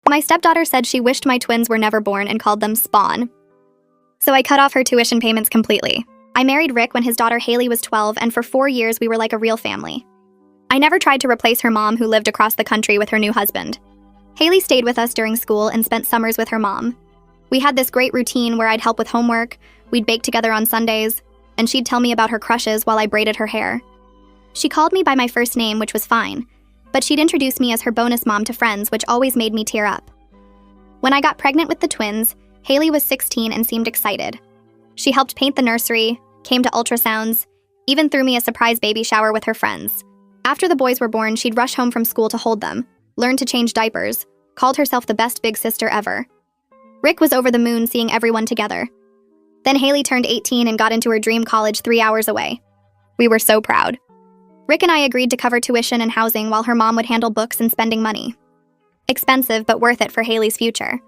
My stepdaughter said she wished my twins were never born and called them Spawn. So I cut off her tuition payments completely. I married Rick when his daughter Haley was 12, and for 4 years we were like a real family. I never tried to replace her mom, who lived across the country with her new husband. Haley stayed with us during school and spent summers with her mom. We had this great routine where I'd help with homework, we'd bake together on Sundays, and she'd tell me about her crushes while I braided her hair. She called me by my first name, which was fine, but she'd introduce me as her bonus mom to friends, which always made me tear up. When I got pregnant with the twins, Haley was 16 and seemed excited. She helped paint the nursery, came to ultrasounds, even threw me a surprise baby shower with her friends. After the boys were born, she'd rush home from school to hold them, learn to change diapers, called herself the best big sister ever. Rick was over the moon seeing everyone together. Then Haley turned 18 and got into her dream college 3 hours away. We were so proud. Rick and I agreed to cover tuition and housing while her mom would handle books and spending money. Expensive, but worth it for Haley's future.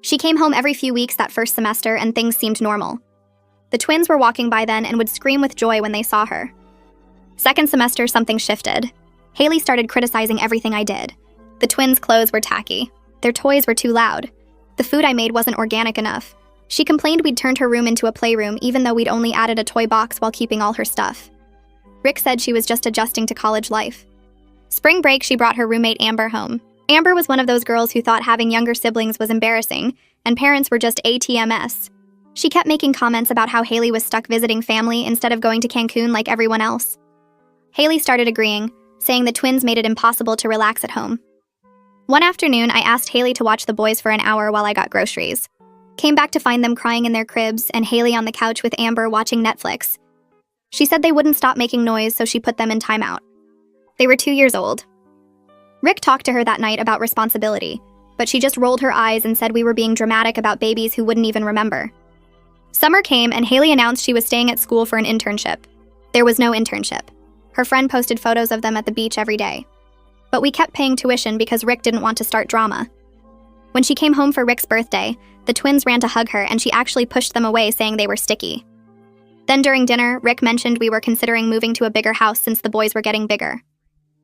She came home every few weeks that first semester and things seemed normal. The twins were walking by then and would scream with joy when they saw her. Second semester, something shifted. Haley started criticizing everything I did. The twins' clothes were tacky. Their toys were too loud. The food I made wasn't organic enough. She complained we'd turned her room into a playroom even though we'd only added a toy box while keeping all her stuff. Rick said she was just adjusting to college life. Spring break, she brought her roommate Amber home. Amber was one of those girls who thought having younger siblings was embarrassing, and parents were just ATMS. She kept making comments about how Haley was stuck visiting family instead of going to Cancun like everyone else. Haley started agreeing, saying the twins made it impossible to relax at home. One afternoon, I asked Haley to watch the boys for an hour while I got groceries. Came back to find them crying in their cribs and Haley on the couch with Amber watching Netflix. She said they wouldn't stop making noise, so she put them in timeout. They were 2 years old. Rick talked to her that night about responsibility, but she just rolled her eyes and said we were being dramatic about babies who wouldn't even remember. Summer came and Haley announced she was staying at school for an internship. There was no internship. Her friend posted photos of them at the beach every day. But we kept paying tuition because Rick didn't want to start drama. When she came home for Rick's birthday, the twins ran to hug her and she actually pushed them away, saying they were sticky. Then during dinner, Rick mentioned we were considering moving to a bigger house since the boys were getting bigger.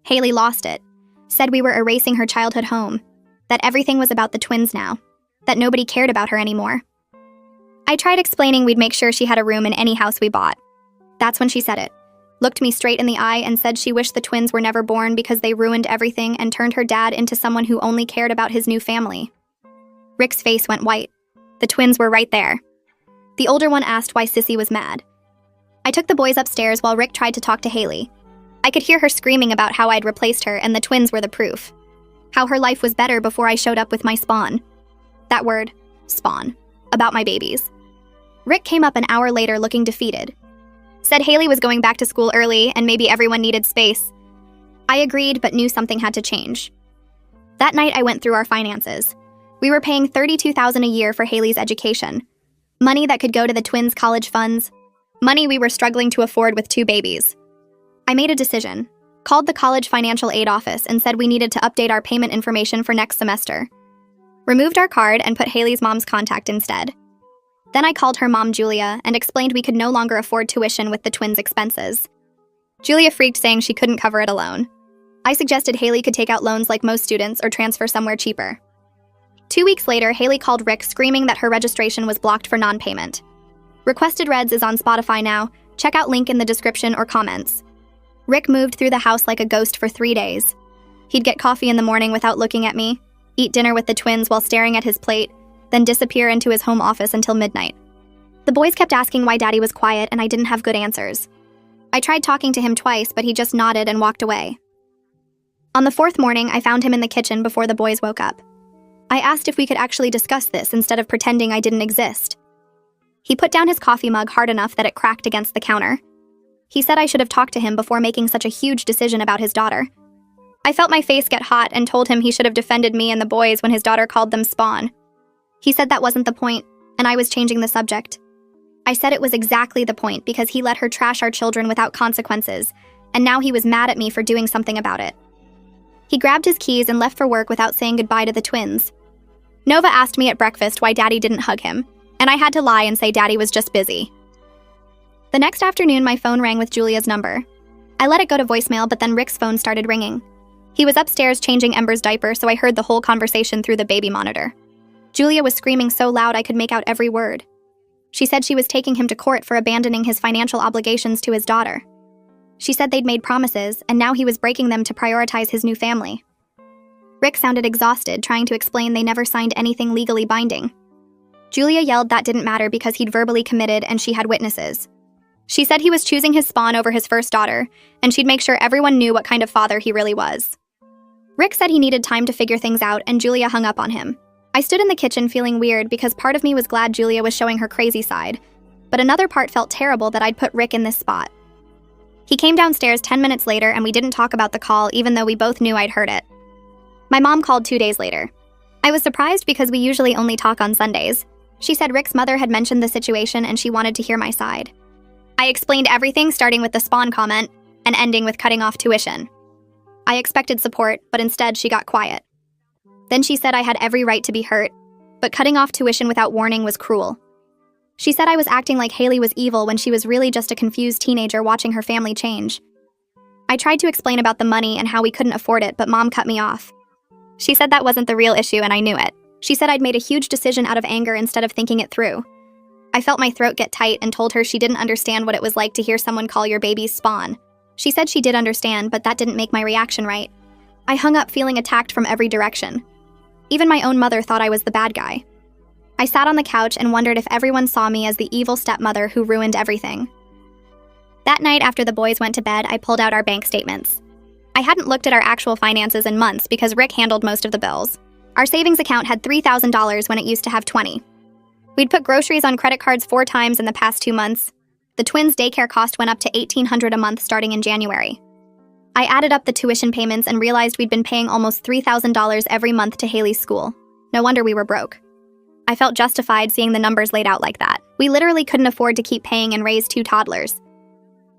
Haley lost it, said we were erasing her childhood home, that everything was about the twins now, that nobody cared about her anymore. I tried explaining we'd make sure she had a room in any house we bought. That's when she said it, looked me straight in the eye and said she wished the twins were never born because they ruined everything and turned her dad into someone who only cared about his new family. Rick's face went white. The twins were right there. The older one asked why Sissy was mad. I took the boys upstairs while Rick tried to talk to Haley. I could hear her screaming about how I'd replaced her and the twins were the proof. How her life was better before I showed up with my spawn. That word, spawn, about my babies. Rick came up an hour later looking defeated. Said Haley was going back to school early and maybe everyone needed space. I agreed but knew something had to change. That night I went through our finances. We were paying $32,000 a year for Haley's education. Money that could go to the twins' college funds. Money we were struggling to afford with 2 babies. I made a decision, called the college financial aid office and said we needed to update our payment information for next semester. Removed our card and put Haley's mom's contact instead. Then I called her mom, Julia, and explained we could no longer afford tuition with the twins' expenses. Julia freaked, saying she couldn't cover it alone. I suggested Haley could take out loans like most students or transfer somewhere cheaper. 2 weeks later, Haley called Rick screaming that her registration was blocked for non-payment. Requested Reds is on Spotify now. Check out link in the description or comments. Rick moved through the house like a ghost for 3 days. He'd get coffee in the morning without looking at me, eat dinner with the twins while staring at his plate, then disappear into his home office until midnight. The boys kept asking why Daddy was quiet and I didn't have good answers. I tried talking to him twice, but he just nodded and walked away. On the 4th morning, I found him in the kitchen before the boys woke up. I asked if we could actually discuss this instead of pretending I didn't exist. He put down his coffee mug hard enough that it cracked against the counter. He said I should have talked to him before making such a huge decision about his daughter. I felt my face get hot and told him he should have defended me and the boys when his daughter called them spawn. He said that wasn't the point, and I was changing the subject. I said it was exactly the point because he let her trash our children without consequences, and now he was mad at me for doing something about it. He grabbed his keys and left for work without saying goodbye to the twins. Nova asked me at breakfast why Daddy didn't hug him, and I had to lie and say Daddy was just busy. The next afternoon, my phone rang with Julia's number. I let it go to voicemail, but then Rick's phone started ringing. He was upstairs changing Ember's diaper, so I heard the whole conversation through the baby monitor. Julia was screaming so loud I could make out every word. She said she was taking him to court for abandoning his financial obligations to his daughter. She said they'd made promises, and now he was breaking them to prioritize his new family. Rick sounded exhausted, trying to explain they never signed anything legally binding. Julia yelled that didn't matter because he'd verbally committed and she had witnesses. She said he was choosing his spawn over his first daughter, and she'd make sure everyone knew what kind of father he really was. Rick said he needed time to figure things out, and Julia hung up on him. I stood in the kitchen feeling weird because part of me was glad Julia was showing her crazy side, but another part felt terrible that I'd put Rick in this spot. He came downstairs 10 minutes later and we didn't talk about the call even though we both knew I'd heard it. My mom called 2 days later. I was surprised because we usually only talk on Sundays. She said Rick's mother had mentioned the situation and she wanted to hear my side. I explained everything, starting with the spawn comment and ending with cutting off tuition. I expected support, but instead she got quiet. Then she said I had every right to be hurt, but cutting off tuition without warning was cruel. She said I was acting like Haley was evil when she was really just a confused teenager watching her family change. I tried to explain about the money and how we couldn't afford it, but Mom cut me off. She said that wasn't the real issue and I knew it. She said I'd made a huge decision out of anger instead of thinking it through. I felt my throat get tight and told her she didn't understand what it was like to hear someone call your baby's spawn. She said she did understand, but that didn't make my reaction right. I hung up feeling attacked from every direction. Even my own mother thought I was the bad guy. I sat on the couch and wondered if everyone saw me as the evil stepmother who ruined everything. That night after the boys went to bed, I pulled out our bank statements. I hadn't looked at our actual finances in months because Rick handled most of the bills. Our savings account had $3,000 when it used to have $20,000. We'd put groceries on credit cards 4 times in the past 2 months. The twins' daycare cost went up to $1,800 a month starting in January. I added up the tuition payments and realized we'd been paying almost $3,000 every month to Haley's school. No wonder we were broke. I felt justified seeing the numbers laid out like that. We literally couldn't afford to keep paying and raise 2 toddlers.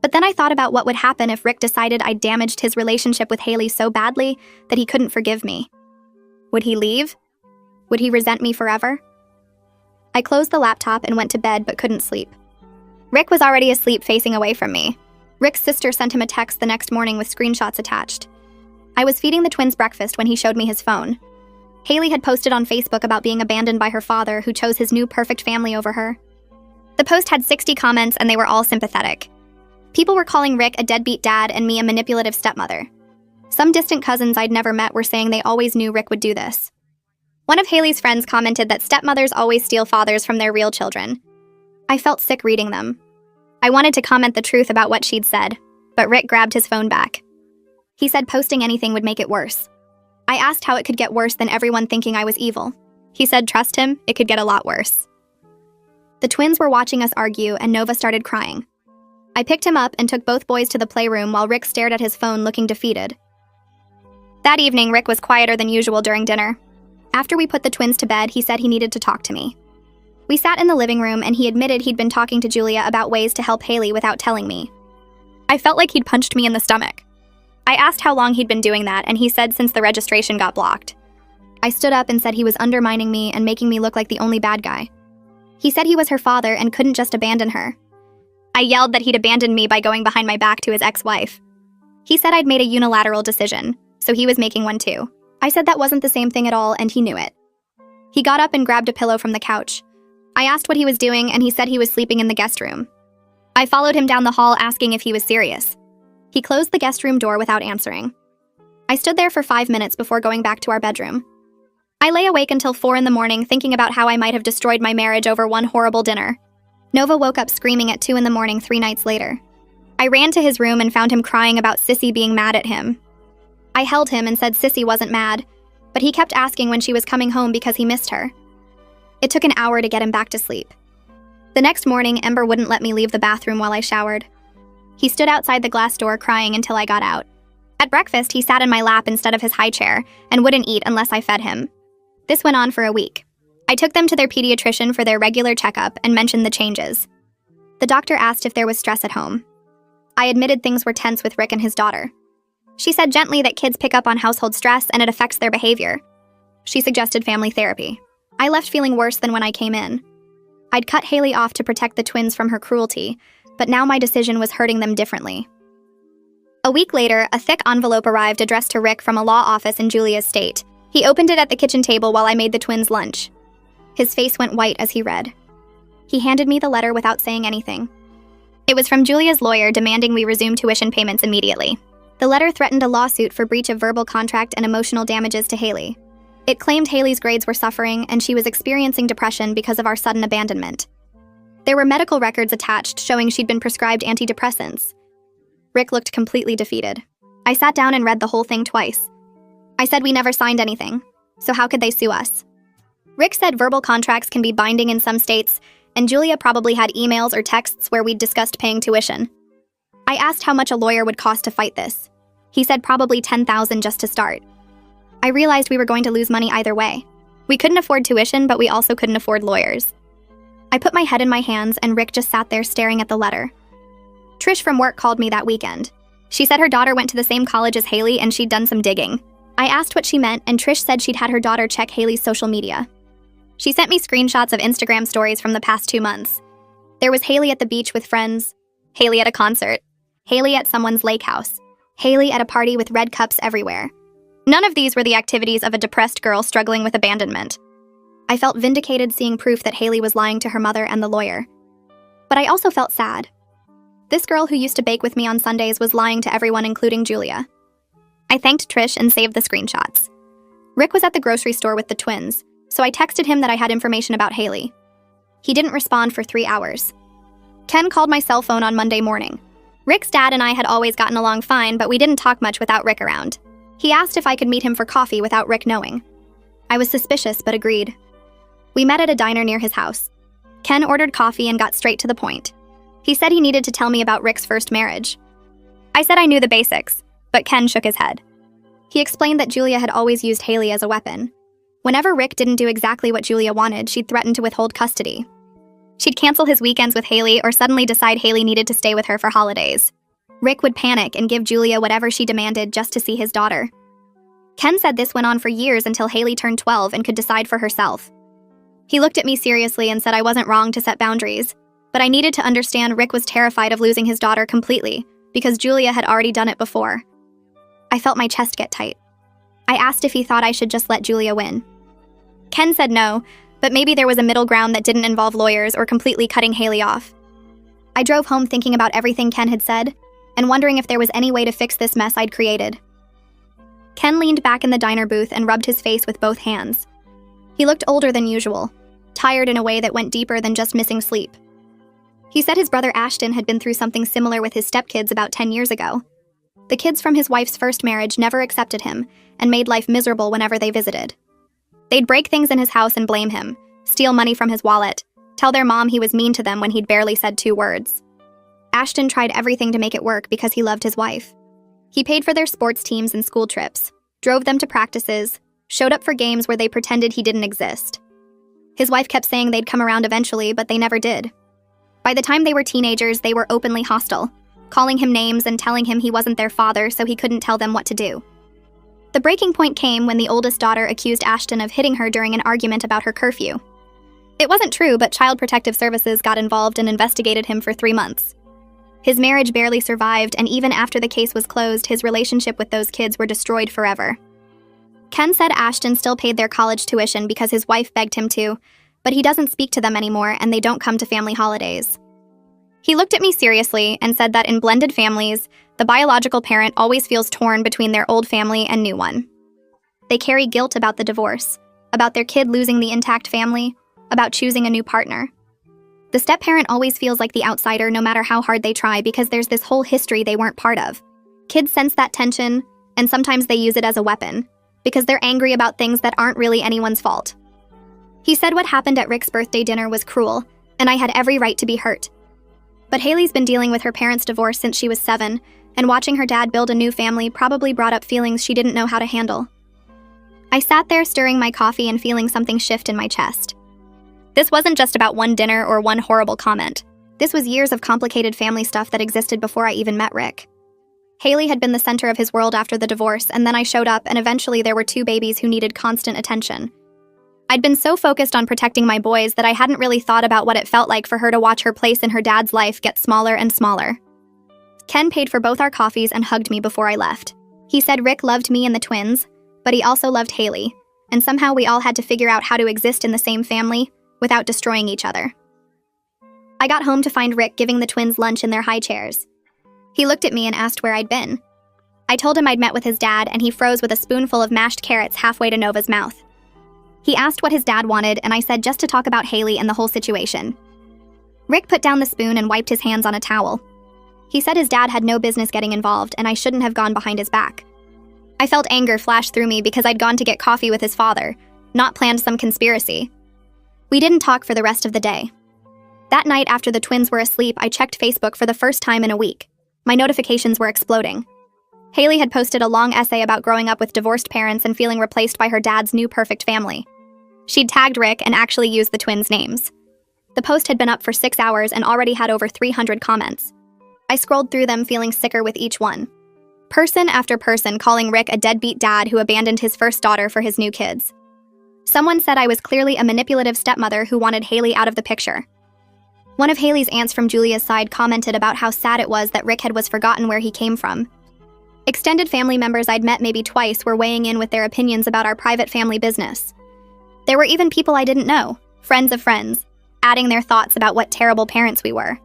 But then I thought about what would happen if Rick decided I'd damaged his relationship with Haley so badly that he couldn't forgive me. Would he leave? Would he resent me forever? I closed the laptop and went to bed but couldn't sleep. Rick was already asleep facing away from me. Rick's sister sent him a text the next morning with screenshots attached. I was feeding the twins breakfast when he showed me his phone. Haley had posted on Facebook about being abandoned by her father, who chose his new perfect family over her. The post had 60 comments and they were all sympathetic. People were calling Rick a deadbeat dad and me a manipulative stepmother. Some distant cousins I'd never met were saying they always knew Rick would do this. One of Haley's friends commented that stepmothers always steal fathers from their real children. I felt sick reading them. I wanted to comment the truth about what she'd said, but Rick grabbed his phone back. He said posting anything would make it worse. I asked how it could get worse than everyone thinking I was evil. He said trust him, it could get a lot worse. The twins were watching us argue and Nova started crying. I picked him up and took both boys to the playroom while Rick stared at his phone looking defeated. That evening, Rick was quieter than usual during dinner. After we put the twins to bed, he said he needed to talk to me. We sat in the living room and he admitted he'd been talking to Julia about ways to help Haley without telling me. I felt like he'd punched me in the stomach. I asked how long he'd been doing that and he said since the registration got blocked. I stood up and said he was undermining me and making me look like the only bad guy. He said he was her father and couldn't just abandon her. I yelled that he'd abandoned me by going behind my back to his ex-wife. He said I'd made a unilateral decision, so he was making one too. I said that wasn't the same thing at all and he knew it. He got up and grabbed a pillow from the couch. I asked what he was doing and he said he was sleeping in the guest room. I followed him down the hall asking if he was serious. He closed the guest room door without answering. I stood there for 5 minutes before going back to our bedroom. I lay awake until 4 in the morning thinking about how I might have destroyed my marriage over one horrible dinner. Nova woke up screaming at 2 in the morning 3 nights later. I ran to his room and found him crying about Sissy being mad at him. I held him and said Sissy wasn't mad, but he kept asking when she was coming home because he missed her. It took an hour to get him back to sleep. The next morning, Ember wouldn't let me leave the bathroom while I showered. He stood outside the glass door crying until I got out. At breakfast, he sat in my lap instead of his high chair and wouldn't eat unless I fed him. This went on for a week. I took them to their pediatrician for their regular checkup and mentioned the changes. The doctor asked if there was stress at home. I admitted things were tense with Rick and his daughter. She said gently that kids pick up on household stress and it affects their behavior. She suggested family therapy. I left feeling worse than when I came in. I'd cut Haley off to protect the twins from her cruelty, but now my decision was hurting them differently. A week later, a thick envelope arrived addressed to Rick from a law office in Julia's state. He opened it at the kitchen table while I made the twins lunch. His face went white as he read. He handed me the letter without saying anything. It was from Julia's lawyer demanding we resume tuition payments immediately. The letter threatened a lawsuit for breach of verbal contract and emotional damages to Haley. It claimed Haley's grades were suffering and she was experiencing depression because of our sudden abandonment. There were medical records attached showing she'd been prescribed antidepressants. Rick looked completely defeated. I sat down and read the whole thing twice. I said we never signed anything, so how could they sue us? Rick said verbal contracts can be binding in some states, and Julia probably had emails or texts where we'd discussed paying tuition. I asked how much a lawyer would cost to fight this. He said probably $10,000 just to start. I realized we were going to lose money either way. We couldn't afford tuition, but we also couldn't afford lawyers. I put my head in my hands and Rick just sat there staring at the letter. Trish from work called me that weekend. She said her daughter went to the same college as Haley and she'd done some digging. I asked what she meant and Trish said she'd had her daughter check Haley's social media. She sent me screenshots of Instagram stories from the past 2 months. There was Haley at the beach with friends, Haley at a concert, Haley at someone's lake house, Haley at a party with red cups everywhere. None of these were the activities of a depressed girl struggling with abandonment. I felt vindicated seeing proof that Haley was lying to her mother and the lawyer. But I also felt sad. This girl who used to bake with me on Sundays was lying to everyone, including Julia. I thanked Trish and saved the screenshots. Rick was at the grocery store with the twins, so I texted him that I had information about Haley. He didn't respond for 3 hours. Ken called my cell phone on Monday morning. Rick's dad and I had always gotten along fine, but we didn't talk much without Rick around. He asked if I could meet him for coffee without Rick knowing. I was suspicious, but agreed. We met at a diner near his house. Ken ordered coffee and got straight to the point. He said he needed to tell me about Rick's first marriage. I said I knew the basics, but Ken shook his head. He explained that Julia had always used Haley as a weapon. Whenever Rick didn't do exactly what Julia wanted, she'd threaten to withhold custody. She'd cancel his weekends with Haley or suddenly decide Haley needed to stay with her for holidays. Rick would panic and give Julia whatever she demanded just to see his daughter. Ken said this went on for years until Haley turned 12 and could decide for herself. He looked at me seriously and said I wasn't wrong to set boundaries, but I needed to understand Rick was terrified of losing his daughter completely because Julia had already done it before. I felt my chest get tight. I asked if he thought I should just let Julia win. Ken said no, but maybe there was a middle ground that didn't involve lawyers or completely cutting Haley off. I drove home thinking about everything Ken had said and wondering if there was any way to fix this mess I'd created. Ken leaned back in the diner booth and rubbed his face with both hands. He looked older than usual, tired in a way that went deeper than just missing sleep. He said his brother Ashton had been through something similar with his stepkids about 10 years ago. The kids from his wife's first marriage never accepted him and made life miserable whenever they visited. They'd break things in his house and blame him, steal money from his wallet, tell their mom he was mean to them when he'd barely said 2 words. Ashton tried everything to make it work because he loved his wife. He paid for their sports teams and school trips, drove them to practices, showed up for games where they pretended he didn't exist. His wife kept saying they'd come around eventually, but they never did. By the time they were teenagers, they were openly hostile, calling him names and telling him he wasn't their father so he couldn't tell them what to do. The breaking point came when the oldest daughter accused Ashton of hitting her during an argument about her curfew. It wasn't true, but Child Protective Services got involved and investigated him for 3 months. His marriage barely survived, and even after the case was closed, his relationship with those kids were destroyed forever. Ken said Ashton still paid their college tuition because his wife begged him to, but he doesn't speak to them anymore and they don't come to family holidays. He looked at me seriously and said that in blended families, the biological parent always feels torn between their old family and new one. They carry guilt about the divorce, about their kid losing the intact family, about choosing a new partner. The step-parent always feels like the outsider no matter how hard they try because there's this whole history they weren't part of. Kids sense that tension, and sometimes they use it as a weapon, because they're angry about things that aren't really anyone's fault. He said what happened at Rick's birthday dinner was cruel, and I had every right to be hurt. But Haley's been dealing with her parents' divorce since she was 7, and watching her dad build a new family probably brought up feelings she didn't know how to handle. I sat there stirring my coffee and feeling something shift in my chest. This wasn't just about one dinner or one horrible comment. This was years of complicated family stuff that existed before I even met Rick. Haley had been the center of his world after the divorce, and then I showed up, and eventually there were 2 babies who needed constant attention. I'd been so focused on protecting my boys that I hadn't really thought about what it felt like for her to watch her place in her dad's life get smaller and smaller. Ken paid for both our coffees and hugged me before I left. He said Rick loved me and the twins, but he also loved Haley, and somehow we all had to figure out how to exist in the same family without destroying each other. I got home to find Rick giving the twins lunch in their high chairs. He looked at me and asked where I'd been. I told him I'd met with his dad, and he froze with a spoonful of mashed carrots halfway to Nova's mouth. He asked what his dad wanted, and I said just to talk about Haley and the whole situation. Rick put down the spoon and wiped his hands on a towel. He said his dad had no business getting involved, and I shouldn't have gone behind his back. I felt anger flash through me because I'd gone to get coffee with his father, not planned some conspiracy. We didn't talk for the rest of the day. That night after the twins were asleep, I checked Facebook for the first time in a week. My notifications were exploding. Haley had posted a long essay about growing up with divorced parents and feeling replaced by her dad's new perfect family. She'd tagged Rick and actually used the twins' names. The post had been up for 6 hours and already had over 300 comments. I scrolled through them feeling sicker with each one. Person after person calling Rick a deadbeat dad who abandoned his first daughter for his new kids. Someone said I was clearly a manipulative stepmother who wanted Haley out of the picture. One of Haley's aunts from Julia's side commented about how sad it was that Rick was forgotten where he came from. Extended family members I'd met maybe twice were weighing in with their opinions about our private family business. There were even people I didn't know, friends of friends, adding their thoughts about what terrible parents we were.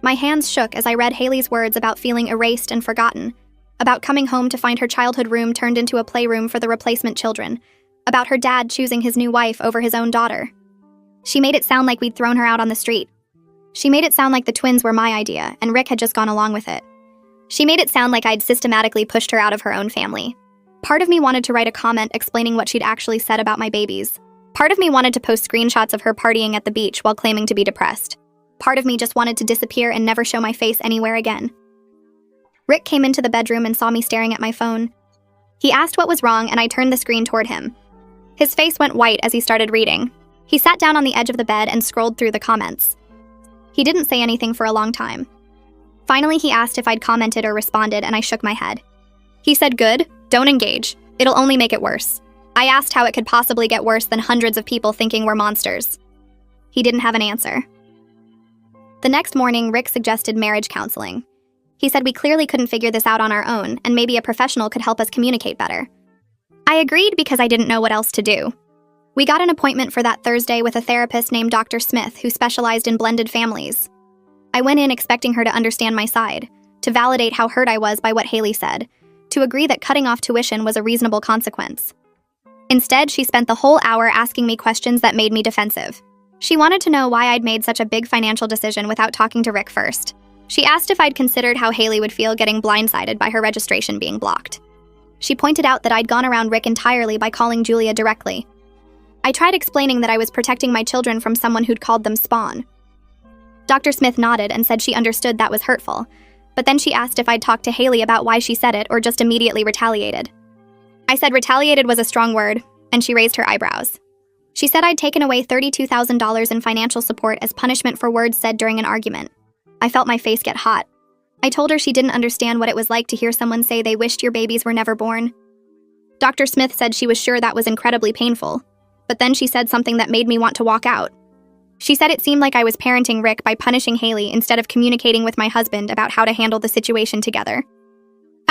My hands shook as I read Haley's words about feeling erased and forgotten, about coming home to find her childhood room turned into a playroom for the replacement children, about her dad choosing his new wife over his own daughter. She made it sound like we'd thrown her out on the street. She made it sound like the twins were my idea, and Rick had just gone along with it. She made it sound like I'd systematically pushed her out of her own family. Part of me wanted to write a comment explaining what she'd actually said about my babies. Part of me wanted to post screenshots of her partying at the beach while claiming to be depressed. Part of me just wanted to disappear and never show my face anywhere again. Rick came into the bedroom and saw me staring at my phone. He asked what was wrong, and I turned the screen toward him. His face went white as he started reading. He sat down on the edge of the bed and scrolled through the comments. He didn't say anything for a long time. Finally, he asked if I'd commented or responded, and I shook my head. He said, "Good, don't engage. It'll only make it worse." I asked how it could possibly get worse than hundreds of people thinking we're monsters. He didn't have an answer. The next morning, Rick suggested marriage counseling. He said we clearly couldn't figure this out on our own, and maybe a professional could help us communicate better. I agreed because I didn't know what else to do. We got an appointment for that Thursday with a therapist named Dr. Smith who specialized in blended families. I went in expecting her to understand my side, to validate how hurt I was by what Haley said, to agree that cutting off tuition was a reasonable consequence. Instead, she spent the whole hour asking me questions that made me defensive. She wanted to know why I'd made such a big financial decision without talking to Rick first. She asked if I'd considered how Haley would feel getting blindsided by her registration being blocked. She pointed out that I'd gone around Rick entirely by calling Julia directly. I tried explaining that I was protecting my children from someone who'd called them Spawn. Dr. Smith nodded and said she understood that was hurtful, but then she asked if I'd talked to Haley about why she said it or just immediately retaliated. I said retaliated was a strong word, and she raised her eyebrows. She said I'd taken away $32,000 in financial support as punishment for words said during an argument. I felt my face get hot. I told her she didn't understand what it was like to hear someone say they wished your babies were never born. Dr. Smith said she was sure that was incredibly painful, but then she said something that made me want to walk out. She said it seemed like I was parenting Rick by punishing Haley instead of communicating with my husband about how to handle the situation together.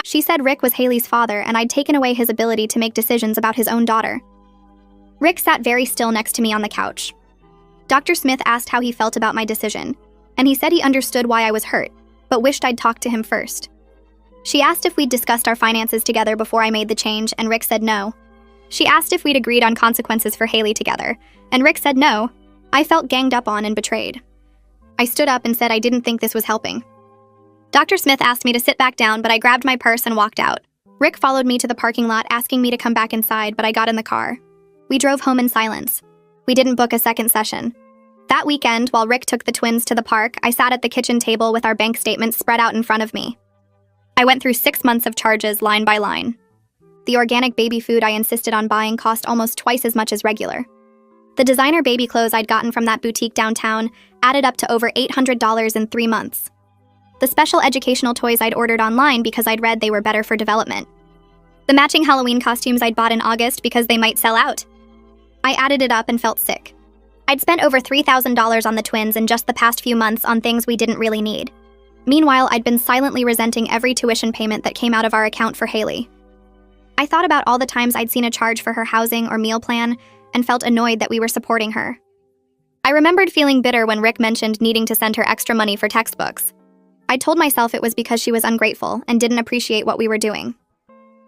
She said Rick was Haley's father and I'd taken away his ability to make decisions about his own daughter. Rick sat very still next to me on the couch. Dr. Smith asked how he felt about my decision, and he said he understood why I was hurt, but wished I'd talked to him first. She asked if we'd discussed our finances together before I made the change, and Rick said no. She asked if we'd agreed on consequences for Haley together, and Rick said no. I felt ganged up on and betrayed. I stood up and said I didn't think this was helping. Dr. Smith asked me to sit back down, but I grabbed my purse and walked out. Rick followed me to the parking lot, asking me to come back inside, but I got in the car. We drove home in silence. We didn't book a second session. That weekend, while Rick took the twins to the park, I sat at the kitchen table with our bank statements spread out in front of me. I went through 6 months of charges line by line. The organic baby food I insisted on buying cost almost twice as much as regular. The designer baby clothes I'd gotten from that boutique downtown added up to over $800 in 3 months. The special educational toys I'd ordered online because I'd read they were better for development. The matching Halloween costumes I'd bought in August because they might sell out. I added it up and felt sick. I'd spent over $3,000 on the twins in just the past few months on things we didn't really need. Meanwhile, I'd been silently resenting every tuition payment that came out of our account for Haley. I thought about all the times I'd seen a charge for her housing or meal plan and felt annoyed that we were supporting her. I remembered feeling bitter when Rick mentioned needing to send her extra money for textbooks. I told myself it was because she was ungrateful and didn't appreciate what we were doing.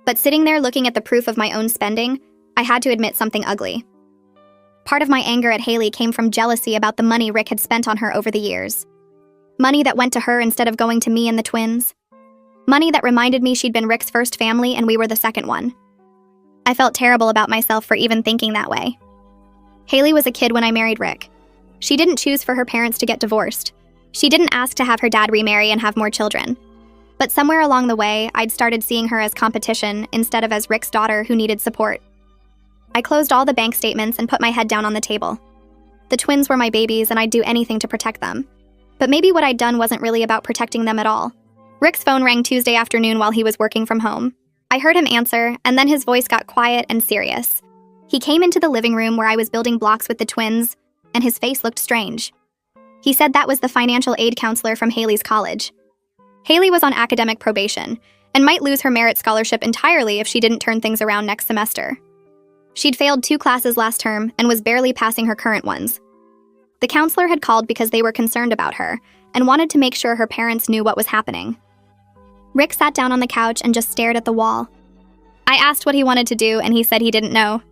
But sitting there looking at the proof of my own spending, I had to admit something ugly. Part of my anger at Haley came from jealousy about the money Rick had spent on her over the years. Money that went to her instead of going to me and the twins. Money that reminded me she'd been Rick's first family and we were the second one. I felt terrible about myself for even thinking that way. Haley was a kid when I married Rick. She didn't choose for her parents to get divorced. She didn't ask to have her dad remarry and have more children. But somewhere along the way, I'd started seeing her as competition instead of as Rick's daughter who needed support. I closed all the bank statements and put my head down on the table. The twins were my babies and I'd do anything to protect them. But maybe what I'd done wasn't really about protecting them at all. Rick's phone rang Tuesday afternoon while he was working from home. I heard him answer, and then his voice got quiet and serious. He came into the living room where I was building blocks with the twins, and his face looked strange. He said that was the financial aid counselor from Haley's college. Haley was on academic probation and might lose her merit scholarship entirely if she didn't turn things around next semester. She'd failed 2 classes last term and was barely passing her current ones. The counselor had called because they were concerned about her and wanted to make sure her parents knew what was happening. Rick sat down on the couch and just stared at the wall. I asked what he wanted to do and he said he didn't know.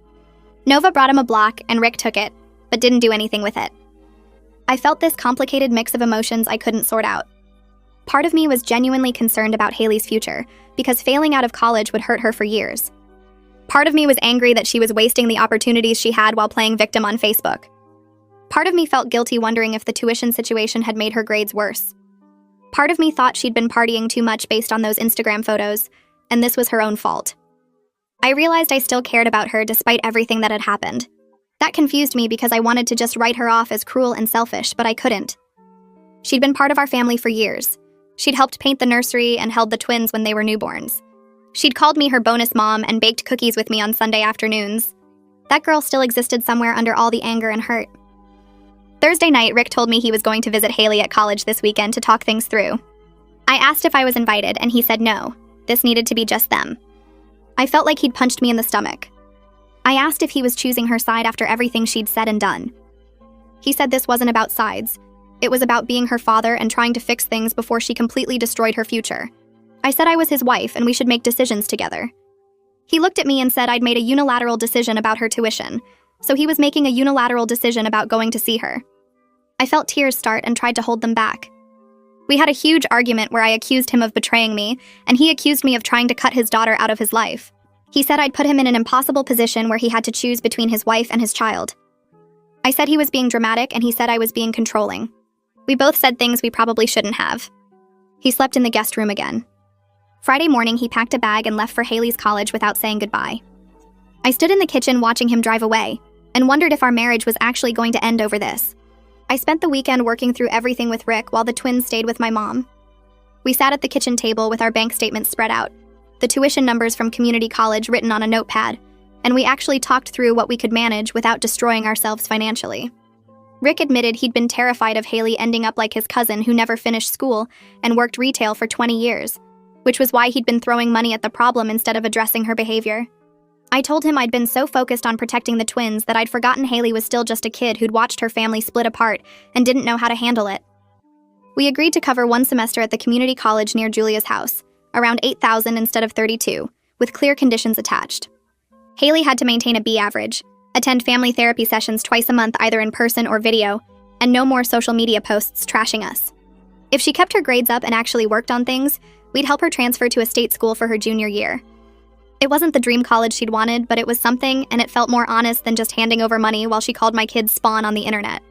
Nova brought him a block and Rick took it, but didn't do anything with it. I felt this complicated mix of emotions I couldn't sort out. Part of me was genuinely concerned about Haley's future because failing out of college would hurt her for years. Part of me was angry that she was wasting the opportunities she had while playing victim on Facebook. Part of me felt guilty wondering if the tuition situation had made her grades worse. Part of me thought she'd been partying too much based on those Instagram photos, and this was her own fault. I realized I still cared about her despite everything that had happened. That confused me because I wanted to just write her off as cruel and selfish, but I couldn't. She'd been part of our family for years. She'd helped paint the nursery and held the twins when they were newborns. She'd called me her bonus mom and baked cookies with me on Sunday afternoons. That girl still existed somewhere under all the anger and hurt. Thursday night, Rick told me he was going to visit Haley at college this weekend to talk things through. I asked if I was invited, and he said no. This needed to be just them. I felt like he'd punched me in the stomach. I asked if he was choosing her side after everything she'd said and done. He said this wasn't about sides. It was about being her father and trying to fix things before she completely destroyed her future. I said I was his wife and we should make decisions together. He looked at me and said I'd made a unilateral decision about her tuition, so he was making a unilateral decision about going to see her. I felt tears start and tried to hold them back. We had a huge argument where I accused him of betraying me, and he accused me of trying to cut his daughter out of his life. He said I'd put him in an impossible position where he had to choose between his wife and his child. I said he was being dramatic, and he said I was being controlling. We both said things we probably shouldn't have. He slept in the guest room again. Friday morning, he packed a bag and left for Haley's college without saying goodbye. I stood in the kitchen watching him drive away, and wondered if our marriage was actually going to end over this. I spent the weekend working through everything with Rick while the twins stayed with my mom. We sat at the kitchen table with our bank statements spread out, the tuition numbers from community college written on a notepad, and we actually talked through what we could manage without destroying ourselves financially. Rick admitted he'd been terrified of Haley ending up like his cousin who never finished school and worked retail for 20 years, which was why he'd been throwing money at the problem instead of addressing her behavior. I told him I'd been so focused on protecting the twins that I'd forgotten Haley was still just a kid who'd watched her family split apart and didn't know how to handle it. We agreed to cover one semester at the community college near Julia's house, around $8,000 instead of $32,000, with clear conditions attached. Haley had to maintain a B average, attend family therapy sessions twice a month either in person or video, and no more social media posts trashing us. If she kept her grades up and actually worked on things, we'd help her transfer to a state school for her junior year. It wasn't the dream college she'd wanted, but it was something, and it felt more honest than just handing over money while she called my kids Spawn on the internet.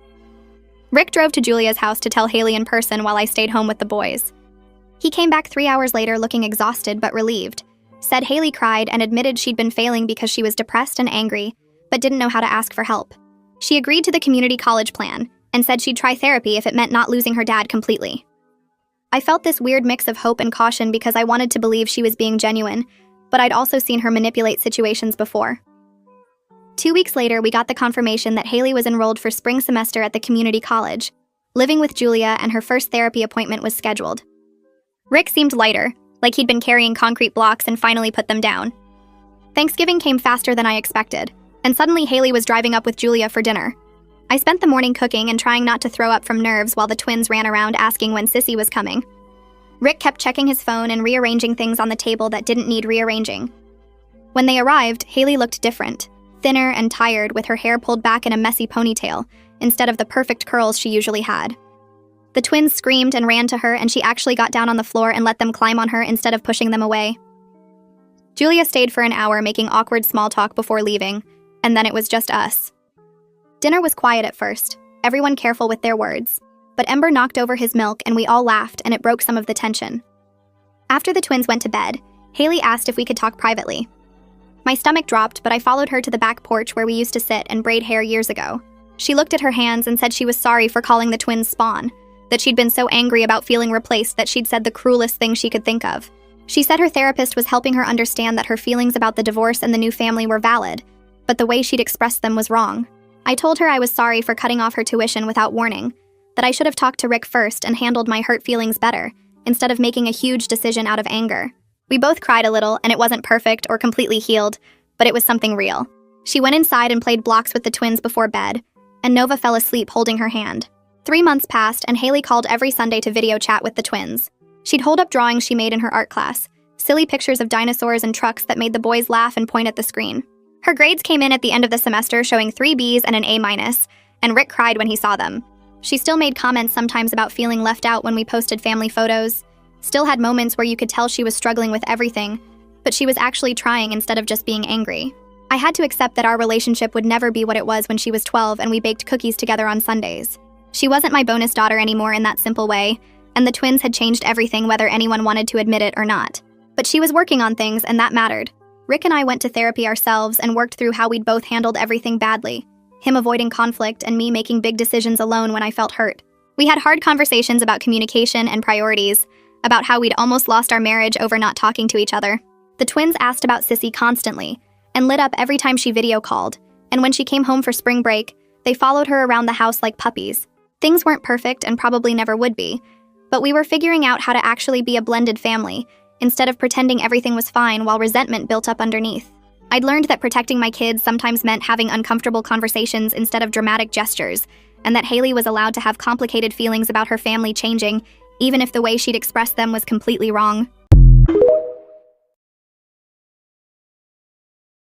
Rick drove to Julia's house to tell Haley in person while I stayed home with the boys. He came back 3 hours later looking exhausted but relieved, said Haley cried and admitted she'd been failing because she was depressed and angry, but didn't know how to ask for help. She agreed to the community college plan and said she'd try therapy if it meant not losing her dad completely. I felt this weird mix of hope and caution because I wanted to believe she was being genuine, but I'd also seen her manipulate situations before. 2 weeks later, we got the confirmation that Haley was enrolled for spring semester at the community college, living with Julia, and her first therapy appointment was scheduled. Rick seemed lighter, like he'd been carrying concrete blocks and finally put them down. Thanksgiving came faster than I expected, and suddenly Haley was driving up with Julia for dinner. I spent the morning cooking and trying not to throw up from nerves while the twins ran around asking when Sissy was coming. Rick kept checking his phone and rearranging things on the table that didn't need rearranging. When they arrived, Haley looked different, thinner and tired with her hair pulled back in a messy ponytail, instead of the perfect curls she usually had. The twins screamed and ran to her, and she actually got down on the floor and let them climb on her instead of pushing them away. Julia stayed for an hour making awkward small talk before leaving, and then it was just us. Dinner was quiet at first, everyone careful with their words, but Ember knocked over his milk and we all laughed and it broke some of the tension. After the twins went to bed, Haley asked if we could talk privately. My stomach dropped, but I followed her to the back porch where we used to sit and braid hair years ago. She looked at her hands and said she was sorry for calling the twins Spawn, that she'd been so angry about feeling replaced that she'd said the cruelest thing she could think of. She said her therapist was helping her understand that her feelings about the divorce and the new family were valid, but the way she'd expressed them was wrong. I told her I was sorry for cutting off her tuition without warning, that I should have talked to Rick first and handled my hurt feelings better, instead of making a huge decision out of anger. We both cried a little, and it wasn't perfect or completely healed, but it was something real. She went inside and played blocks with the twins before bed, and Nova fell asleep holding her hand. 3 months passed, and Haley called every Sunday to video chat with the twins. She'd hold up drawings she made in her art class, silly pictures of dinosaurs and trucks that made the boys laugh and point at the screen. Her grades came in at the end of the semester showing 3 Bs and an A-, and Rick cried when he saw them. She still made comments sometimes about feeling left out when we posted family photos, still had moments where you could tell she was struggling with everything, but she was actually trying instead of just being angry. I had to accept that our relationship would never be what it was when she was 12 and we baked cookies together on Sundays. She wasn't my bonus daughter anymore in that simple way, and the twins had changed everything whether anyone wanted to admit it or not. But she was working on things, and that mattered. Rick and I went to therapy ourselves and worked through how we'd both handled everything badly, him avoiding conflict and me making big decisions alone when I felt hurt. We had hard conversations about communication and priorities, about how we'd almost lost our marriage over not talking to each other. The twins asked about Sissy constantly, and lit up every time she video called, and when she came home for spring break, they followed her around the house like puppies. Things weren't perfect and probably never would be, but we were figuring out how to actually be a blended family, instead of pretending everything was fine while resentment built up underneath. I'd learned that protecting my kids sometimes meant having uncomfortable conversations instead of dramatic gestures, and that Haley was allowed to have complicated feelings about her family changing, even if the way she'd expressed them was completely wrong.